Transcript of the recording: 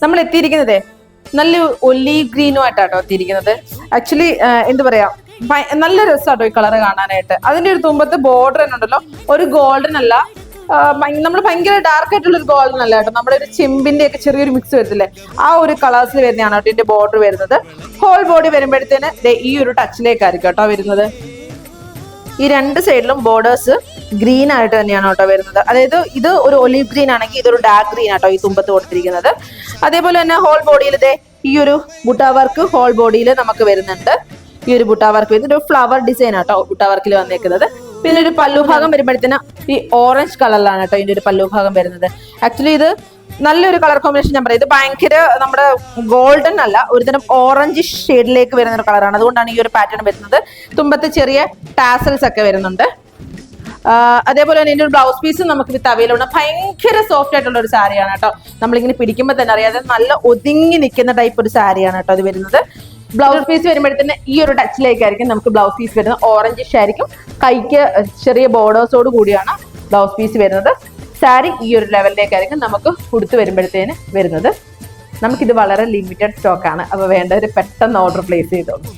നമ്മൾ എത്തിയിരിക്കുന്നതേ നല്ല ഒലീവ് ഗ്രീനുമായിട്ടാട്ടോ എത്തിയിരിക്കുന്നത്. ആക്ച്വലി എന്താ പറയാ, നല്ല രസമാട്ടോ ഈ കളർ കാണാനായിട്ട്. അതിന്റെ ഒരു തുമ്പത്ത് ബോർഡർ തന്നെ ഉണ്ടല്ലോ, ഒരു ഗോൾഡൻ അല്ല, നമ്മൾ ഭയങ്കര ഡാർക്ക് ആയിട്ടുള്ള ഒരു ഗോൾഡൻ അല്ല കേട്ടോ, നമ്മുടെ ഒരു ചെമ്പിന്റെ ഒക്കെ ചെറിയൊരു മിക്സ് വരത്തില്ലേ, ആ ഒരു കളേഴ്സിൽ വരുന്നതാണ് കേട്ടോ ഇതിന്റെ ബോർഡർ വരുന്നത്. ഹോൾ ബോഡി വരുമ്പോഴത്തേന് ഈ ഒരു ടച്ചിലേക്കായിരിക്കും കേട്ടോ വരുന്നത്. ഈ രണ്ട് സൈഡിലും ബോർഡേഴ്സ് ഗ്രീൻ ആയിട്ട് തന്നെയാണ് കേട്ടോ വരുന്നത്. അതായത് ഇത് ഒരു ഒലീവ് ഗ്രീൻ ആണെങ്കിൽ ഇതൊരു ഡാർക്ക് ഗ്രീൻ ആട്ടോ ഈ തുമ്പത്ത് കൊടുത്തിരിക്കുന്നത്. അതേപോലെ തന്നെ ഹോൾ ബോഡിയിൽ ഈ ഒരു ബുട്ട വർക്ക് ഹോൾ ബോഡിയിൽ നമുക്ക് വരുന്നുണ്ട്. ഈ ഒരു ബുട്ട വർക്ക് വരുന്നത് ഒരു ഫ്ലവർ ഡിസൈൻ ആട്ടോ ബുട്ട വർക്കിൽ വന്നേക്കുന്നത്. പിന്നെ ഒരു പല്ലു ഭാഗം വരുമ്പോഴത്തേന് ഈ ഓറഞ്ച് കളറിലാണ് കേട്ടോ ഇതിന്റെ ഒരു പല്ലു ഭാഗം വരുന്നത്. ആക്ച്വലി ഇത് നല്ലൊരു കളർ കോമ്പിനേഷൻ. ഞാൻ പറയാം, ഇത് ഭയങ്കര നമ്മുടെ ഗോൾഡൻ അല്ല, ഒരുതരം ഓറഞ്ച് ഷെയ്ഡിലേക്ക് വരുന്ന ഒരു കളറാണ്. അതുകൊണ്ടാണ് ഈ ഒരു പാറ്റേൺ വരുന്നത്. തുമ്പത്ത് ചെറിയ ടാസൽസ് ഒക്കെ വരുന്നുണ്ട്. അതേപോലെ തന്നെ ഇതിന്റെ ഒരു ബ്ലൗസ് പീസ് നമുക്ക് വിത്ത് അവൈലബിൾ ആണ്. ഭയങ്കര സോഫ്റ്റ് ആയിട്ടുള്ള ഒരു സാരിയാണ് കേട്ടോ. നമ്മളിങ്ങനെ പിടിക്കുമ്പോൾ തന്നെ അറിയാതെ നല്ല ഒതുങ്ങി നിൽക്കുന്ന ടൈപ്പ് ഒരു സാരിയാണ് കേട്ടോ അത് വരുന്നത്. ബ്ലൗസ് പീസ് വരുമ്പോഴത്തേന് ഈ ഒരു ടച്ചിലേക്കായിരിക്കും നമുക്ക് ബ്ലൗസ് പീസ് വരുന്നത്. ഓറഞ്ചിഷ് ആയിരിക്കും, കൈക്ക് ചെറിയ ബോർഡേഴ്സോട് കൂടിയാണ് ബ്ലൗസ് പീസ് വരുന്നത്. സാരി ഈ ഒരു ലെവലിലേക്കായിരിക്കും നമുക്ക് ഉടുത്ത് വരുമ്പോഴത്തേന് വരുന്നത്. നമുക്കിത് വളരെ ലിമിറ്റഡ് സ്റ്റോക്കാണ്, അപ്പോൾ വേണ്ടവർ പെട്ടെന്ന് ഓർഡർ പ്ലേസ് ചെയ്തോളൂ.